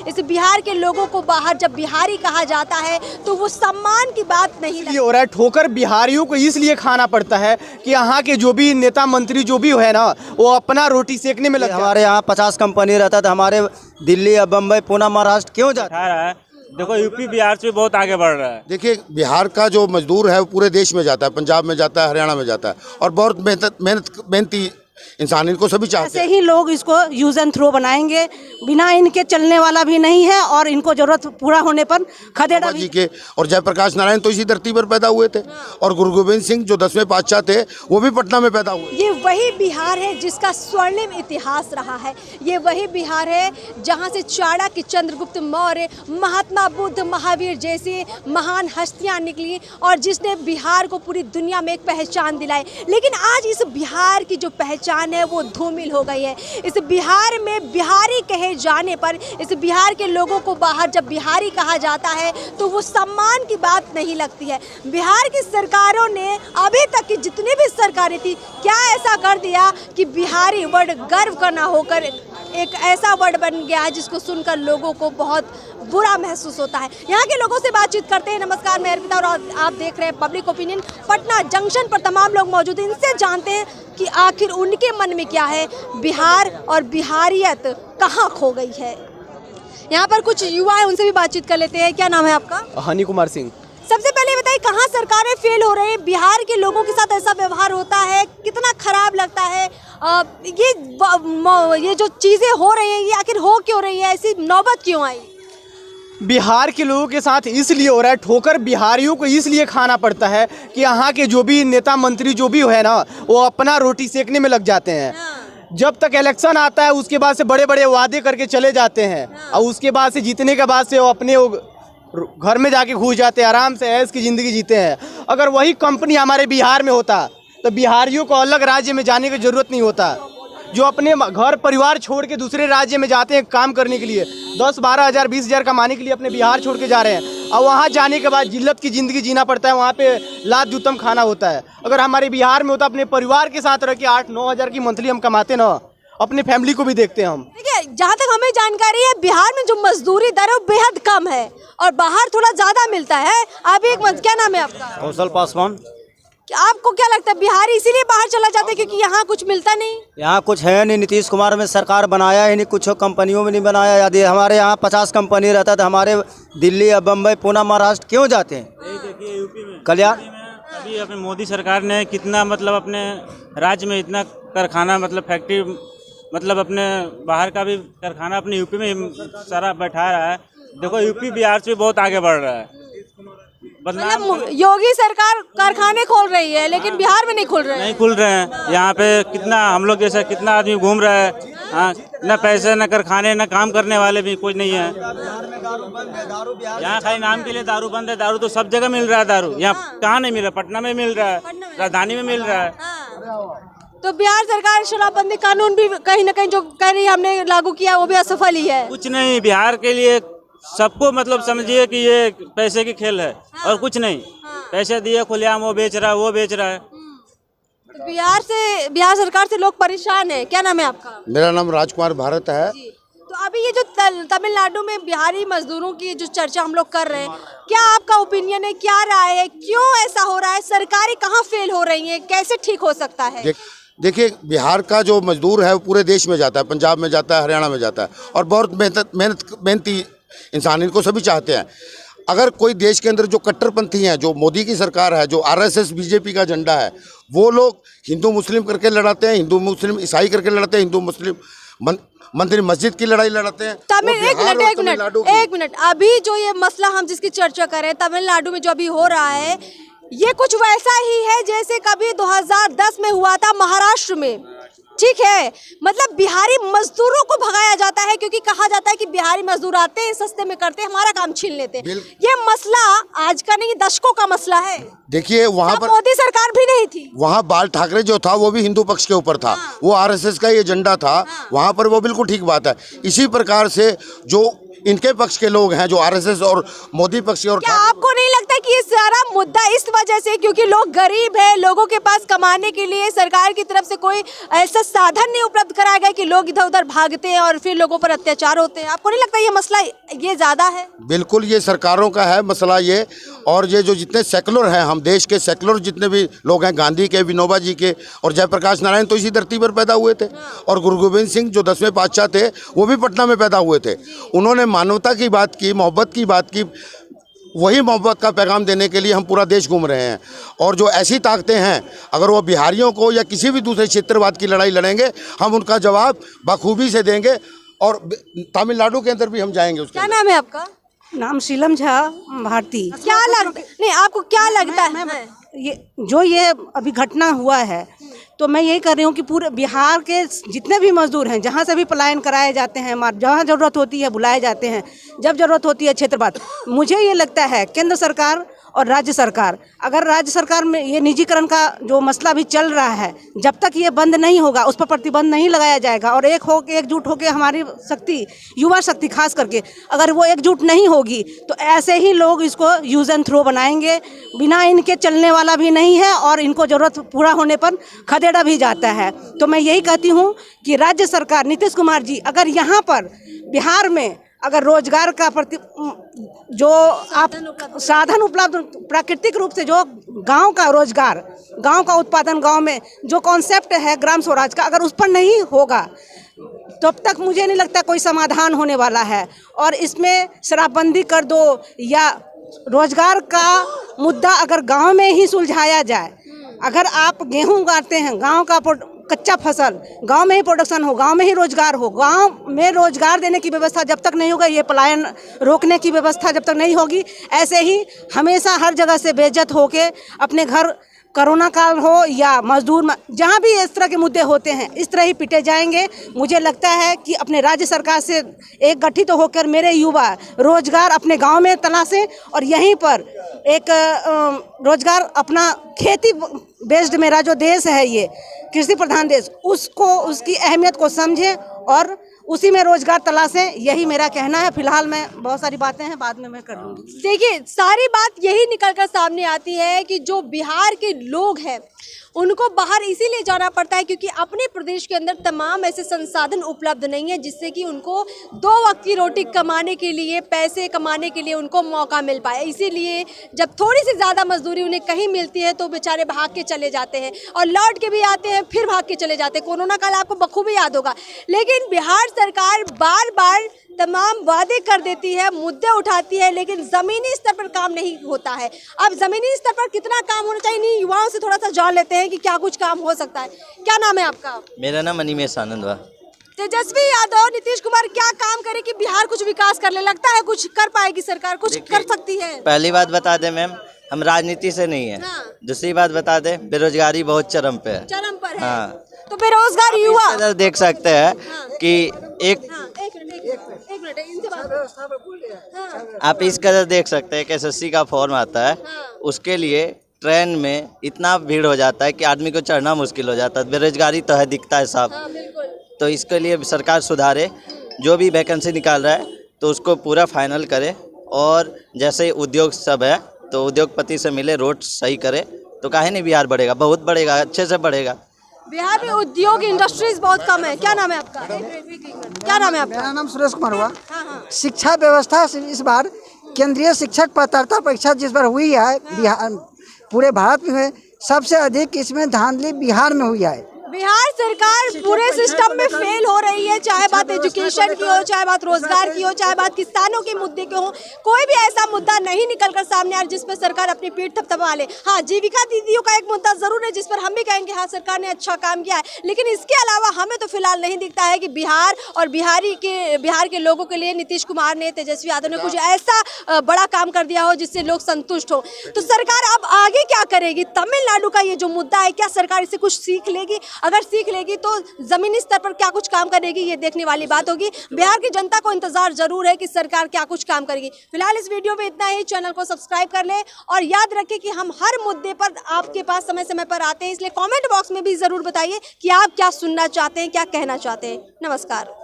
इस बिहार के लोगों को बाहर जब बिहारी कहा जाता है तो वो सम्मान की बात नहीं लगती। हो रहा है ठोकर बिहारियों को इसलिए खाना पड़ता है कि यहाँ के जो भी नेता मंत्री जो भी है ना वो अपना रोटी सेकने में लगे। हमारे यहाँ 50 कंपनी रहता था, हमारे दिल्ली या बम्बई पुणे महाराष्ट्र क्यों जाता है? देखो यूपी बिहार से बहुत आगे बढ़ रहा है। देखिए बिहार का जो मजदूर है वो पूरे देश में जाता है, पंजाब में जाता है, हरियाणा में जाता है और बहुत मेहनती इंसान, इनको सभी चाहते हैं। ऐसे ही लोग इसको यूज एंड थ्रो बनाएंगे, बिना इनके चलने वाला भी नहीं है और इनको जरूरत पूरा होने पर खदेड़ा जी के और जयप्रकाश नारायण तो इसी धरती पर पैदा हुए थे और गुरु गोविंद सिंह जो 10वें पातशाह थे वो भी पटना में पैदा हुए। ये वही बिहार है जिसका स्वर्णिम इतिहास रहा है। ये वही बिहार है जहाँ से चाणक्य, चंद्रगुप्त मौर्य, महात्मा बुद्ध, महावीर जैसी महान हस्तियाँ निकली और जिसने बिहार को पूरी दुनिया में एक पहचान दिलाई। लेकिन आज इस बिहार की जो पहचान है वो धूमिल हो गई है। इस बिहार में बिहारी कहे जाने पर इस बिहार के लोगों को बाहर जब बिहारी कहा जाता है तो वो सम्मान की बात नहीं लगती है। बिहार की सरकारों ने अभी तक की जितनी भी सरकारें थी क्या ऐसा कर दिया कि बिहारी वर्ड गर्व का ना होकर एक ऐसा वर्ड बन गया है जिसको सुनकर लोगों को बहुत बुरा महसूस होता है। यहाँ के लोगों से बातचीत करते हैं। नमस्कार, मैं अर्पिता और आप देख रहे हैं पब्लिक ओपिनियन। पटना जंक्शन पर तमाम लोग मौजूद हैं, इनसे जानते हैं कि आखिर उनके मन में क्या है, बिहार और बिहारियत कहाँ खो गई है। यहाँ पर कुछ युवा हैं, उनसे भी बातचीत कर लेते हैं। क्या नाम है आपका? हनी कुमार सिंह। सबसे पहले बताइए कहाँ सरकारें फेल हो रही है, बिहार के लोगों के साथ ऐसा व्यवहार होता है, कितना खराब लगता है। ये जो चीजें हो रही है ये आखिर हो क्यों रही है, ऐसी नौबत क्यों आई? बिहार के लोगों के साथ इसलिए हो रहा है ठोकर बिहारियों को इसलिए खाना पड़ता है कि यहाँ के जो भी नेता मंत्री जो भी है ना वो अपना रोटी सेकने में लग जाते हैं। जब तक इलेक्शन आता है उसके बाद से बड़े बड़े वादे करके चले जाते हैं और उसके बाद से जीतने के बाद से वो अपने घर में जाके घुस जाते हैं, आराम से ऐश की ज़िंदगी जीते हैं। अगर वही कंपनी हमारे बिहार में होता तो बिहारियों को अलग राज्य में जाने की ज़रूरत नहीं होता। जो अपने घर परिवार छोड़ के दूसरे राज्य में जाते हैं काम करने के लिए, 10-12 हज़ार 20 हज़ार कमाने के लिए अपने बिहार छोड़ के जा रहे हैं और वहाँ जाने के बाद जिल्लत की ज़िंदगी जीना पड़ता है। वहाँ पे लात जूतम खाना होता है। अगर हमारे बिहार में होता अपने परिवार के साथ रह के 8-9 हज़ार की मंथली हम कमाते ना, अपने फैमिली को भी देखते हैं हम। देखिए जहाँ तक हमें जानकारी है बिहार में जो मजदूरी दर है वो बेहद कम है और बाहर थोड़ा ज़्यादा मिलता है। आप क्या नाम है आपका? कौशल पासवान। आपको क्या लगता है बिहारी इसीलिए बाहर चला जाता है क्योंकि यहाँ कुछ मिलता नहीं? यहाँ कुछ है नहीं, नीतीश कुमार में सरकार बनाया ही नहीं, कुछ कंपनियों में नहीं बनाया। यदि हमारे यहाँ 50 कंपनी रहता था, हमारे दिल्ली या बम्बई पुणे महाराष्ट्र क्यों जाते हैं? देखिए यूपी में कल्याण अभी अपने मोदी सरकार ने कितना मतलब अपने राज्य में इतना कारखाना मतलब फैक्ट्री मतलब अपने बाहर का भी कारखाना अपने यूपी में सारा बैठा रहा है। देखो यूपी बिहार से बहुत आगे बढ़ रहा है। मतलब योगी सरकार कारखाने खोल रही है लेकिन बिहार में नहीं खुल रहे हैं। नहीं खुल रहे हैं। यहाँ पे कितना हम लोग जैसा कितना आदमी घूम रहा है, हाँ, न पैसे न कारखाने न काम करने वाले भी कोई नहीं है। यहाँ खाली नाम के लिए दारू बंद है। दारू तो सब जगह मिल रहा है। दारू यहाँ कहाँ नहीं मिल रहा? पटना में मिल रहा है, राजधानी में मिल रहा है। तो बिहार सरकार शराबबंदी कानून भी कहीं ना कहीं जो कह रही है हमने लागू किया वो भी असफल ही है। कुछ नहीं, बिहार के लिए सबको मतलब समझिए कि ये पैसे की खेल है और कुछ नहीं। पैसे दिए खुलेआम वो बेच रहा है, वो बेच रहा है। तो बिहार सरकार से लोग परेशान है। क्या नाम है आपका? मेरा नाम राजकुमार भारत है। तो अभी ये जो तमिलनाडु में बिहारी मजदूरों की जो चर्चा हम लोग कर रहे हैं, क्या आपका ओपिनियन है, क्या राय है, क्यों ऐसा हो रहा है, सरकारें कहाँ फेल हो रही हैं, कैसे ठीक हो सकता है? देखिए बिहार का जो मजदूर है वो पूरे देश में जाता है, पंजाब में जाता है, हरियाणा में जाता है और बहुत मेहनती इंसान, इनको सभी चाहते हैं। अगर कोई देश के अंदर जो कट्टरपंथी हैं, जो मोदी की सरकार है, जो आरएसएस बीजेपी का झंडा है, वो लोग हिंदू मुस्लिम करके लड़ाते हैं, हिंदू मुस्लिम ईसाई करके लड़ाते हैं, हिंदू मुस्लिम मंदिर मस्जिद की लड़ाई लड़ाते हैं। एक मिनट अभी जो ये मसला हम जिसकी चर्चा कर रहे हैं तमिलनाडु में जो अभी हो रहा है ये कुछ वैसा ही है जैसे कभी 2010 में हुआ था महाराष्ट्र में। ठीक है, मतलब बिहारी मजदूरों को भगाया जाता है क्योंकि कहा जाता है कि बिहारी मजदूर आते हैं, सस्ते में करते हैं, हमारा काम छीन लेते हैं। ये मसला आज का नहीं, दशकों का मसला है। देखिए वहाँ पर मोदी सरकार भी नहीं थी, वहाँ बाल ठाकरे जो था वो भी हिंदू पक्ष के ऊपर था। वो आरएसएस का ये एजेंडा था। वहाँ पर वो बिल्कुल ठीक बात है। इसी प्रकार से जो इनके पक्ष के लोग हैं, जो आरएसएस और मोदी पक्ष के, और क्या आपको नहीं लगता कि ये सारा मुद्दा इस वजह से क्योंकि लोग गरीब है, लोगों के पास कमाने के लिए सरकार की तरफ से कोई ऐसा साधन नहीं उपलब्ध कराया गया कि लोग इधर उधर भागते हैं और फिर लोगों पर अत्याचार होते हैं। आपको नहीं लगता ये मसला ये ज़्यादा है? बिल्कुल ये सरकारों का है मसला ये, और ये जो जितने सेकुलर हैं, हम देश के सेकुलर जितने भी लोग हैं, गांधी के, विनोबा जी के और जयप्रकाश नारायण तो इसी धरती पर पैदा हुए थे, और गुरु गोविंद सिंह जो 10वें पातशाह थे वो भी पटना में पैदा हुए थे। उन्होंने मानवता की बात की, मोहब्बत की बात की, वही मोहब्बत का पैगाम देने के लिए हम पूरा देश घूम रहे हैं। और जो ऐसी ताकतें हैं, अगर वो बिहारियों को या किसी भी दूसरे क्षेत्रवाद की लड़ाई लड़ेंगे, हम उनका जवाब बखूबी से देंगे, और तमिलनाडु के अंदर भी हम जाएंगे। उसके क्या नाम है आपका? नाम शीलम झा भारती। क्या लगता नहीं आपको, क्या लगता है ये अभी घटना हुआ है, तो मैं यही कर रही हूँ कि पूरे बिहार के जितने भी मजदूर हैं, जहाँ से भी पलायन कराए जाते हैं, जहाँ ज़रूरत होती है बुलाए जाते हैं, जब ज़रूरत होती है क्षेत्रवाद, मुझे ये लगता है केंद्र सरकार और राज्य सरकार, अगर राज्य सरकार में ये निजीकरण का जो मसला भी चल रहा है, जब तक ये बंद नहीं होगा, उस पर प्रतिबंध नहीं लगाया जाएगा, और एकजुट होकर हमारी शक्ति, युवा शक्ति खास करके, अगर वो एकजुट नहीं होगी तो ऐसे ही लोग इसको यूज़ एंड थ्रो बनाएंगे, बिना इनके चलने वाला भी नहीं है, और इनको ज़रूरत पूरा होने पर खदेड़ा भी जाता है। तो मैं यही कहती हूँ कि राज्य सरकार, नीतीश कुमार जी, अगर यहाँ पर बिहार में अगर रोजगार का जो आप साधन उपलब्ध, प्राकृतिक रूप से जो गांव का रोजगार, गांव का उत्पादन, गांव में जो कॉन्सेप्ट है ग्राम स्वराज का, अगर उस पर नहीं होगा तब तक मुझे नहीं लगता कोई समाधान होने वाला है। और इसमें शराबबंदी कर दो या रोजगार का मुद्दा अगर गांव में ही सुलझाया जाए, अगर आप गेहूं उगाते हैं, गांव का कच्चा फसल गांव में ही प्रोडक्शन हो, गांव में ही रोजगार हो, गांव में रोजगार देने की व्यवस्था जब तक नहीं होगा, ये पलायन रोकने की व्यवस्था जब तक नहीं होगी, ऐसे ही हमेशा हर जगह से बेइज्जत होके अपने घर, कोरोना काल हो या मजदूर, जहां भी इस तरह के मुद्दे होते हैं, इस तरह ही पिटे जाएंगे। मुझे लगता है कि अपने राज्य सरकार से एक गठित होकर मेरे युवा रोजगार अपने गांव में तलाशें, और यहीं पर एक रोजगार अपना खेती बेस्ड मेरा जो देश है, ये कृषि प्रधान देश, उसको, उसकी अहमियत को समझें और उसी में रोजगार तलाशें, यही मेरा कहना है। फिलहाल मैं, बहुत सारी बातें हैं, बाद में मैं कर लूँगी। देखिए, सारी बात यही निकल कर सामने आती है कि जो बिहार के लोग हैं उनको बाहर इसीलिए जाना पड़ता है क्योंकि अपने प्रदेश के अंदर तमाम ऐसे संसाधन उपलब्ध नहीं है जिससे कि उनको 2 वक्त की रोटी कमाने के लिए, पैसे कमाने के लिए उनको मौका मिल पाए। इसीलिए जब थोड़ी सी ज़्यादा मजदूरी उन्हें कहीं मिलती है तो बेचारे भाग के चले जाते हैं, और लौट के भी आते हैं, फिर भाग के चले जाते हैं। कोरोना काल आपको बखूबी याद होगा, लेकिन बिहार सरकार बार बार तमाम वादे कर देती है, मुद्दे उठाती है, लेकिन ज़मीनी स्तर पर काम नहीं होता है। अब ज़मीनी स्तर पर कितना काम होना चाहिए, नहीं युवाओं से थोड़ा सा जान लेते हैं कि क्या कुछ काम हो सकता है। क्या नाम है आपका? मेरा नाम अनिमेश आनंद बा। तेजस्वी यादव, नीतीश कुमार क्या काम करे कि बिहार कुछ विकास कर ले? लगता है कुछ कर पाएगी सरकार, कुछ कर सकती है? पहली बात बता दें मैम, हम राजनीति से नहीं है। हाँ। दूसरी बात बता दें, बेरोजगारी बहुत चरम पे है। चरम पर है। हाँ। तो बेरोजगार युवा इधर देख सकते हैं कि एक मिनट इनसे बात। आप इस कदर देख सकते हैं कि एसएससी का फॉर्म आता है, उसके लिए ट्रेन में इतना भीड़ हो जाता है कि आदमी को चढ़ना मुश्किल हो जाता है। बेरोजगारी तो है, दिखता है साफ। तो इसके लिए सरकार सुधारे, जो भी वैकेंसी निकाल रहा है तो उसको पूरा फाइनल करे, और जैसे उद्योग सब है तो उद्योगपति से मिले, रोड सही करे, तो काहे नहीं बिहार बढ़ेगा, बहुत बढ़ेगा, अच्छे से बढ़ेगा। बिहार में उद्योग, इंडस्ट्रीज बहुत कम है। क्या नाम है आपका? क्या नाम है आपका? मेरा नाम सुरेश कुमार हुआ। शिक्षा व्यवस्था इस बार केंद्रीय शिक्षक पात्रता परीक्षा जिस बार हुई है, बिहार पूरे भारत में हुए, सबसे अधिक इसमें धांधली बिहार में हुई है। बिहार सरकार पूरे सिस्टम में फेल हो रही है, चाहे बात एजुकेशन की हो, चाहे बात रोजगार की हो, चाहे बात किसानों के मुद्दे के हो। कोई भी ऐसा मुद्दा नहीं निकल कर सामने आ रहा जिस पर सरकार अपनी पीठ थपथपा ले। हाँ, जीविका दीदियों का एक मुद्दा जरूर है जिस पर हम भी कहेंगे हाँ सरकार ने अच्छा काम किया है, लेकिन इसके अलावा हमें तो फिलहाल नहीं दिखता है कि बिहार और बिहार के लोगों के लिए नीतीश कुमार ने, तेजस्वी यादव ने कुछ ऐसा बड़ा काम कर दिया हो जिससे लोग संतुष्ट हो। तो सरकार अब आगे क्या करेगी? तमिलनाडु का ये जो मुद्दा है, क्या सरकार इससे कुछ सीख लेगी? अगर सीख लेगी तो जमीनी स्तर पर क्या कुछ काम करेगी, ये देखने वाली बात होगी। बिहार की जनता को इंतजार जरूर है कि सरकार क्या कुछ काम करेगी। फिलहाल इस वीडियो में इतना ही। चैनल को सब्सक्राइब कर ले और याद रखें कि हम हर मुद्दे पर आपके पास समय समय पर आते हैं, इसलिए कमेंट बॉक्स में भी जरूर बताइए कि आप क्या सुनना चाहते हैं, क्या कहना चाहते हैं। नमस्कार।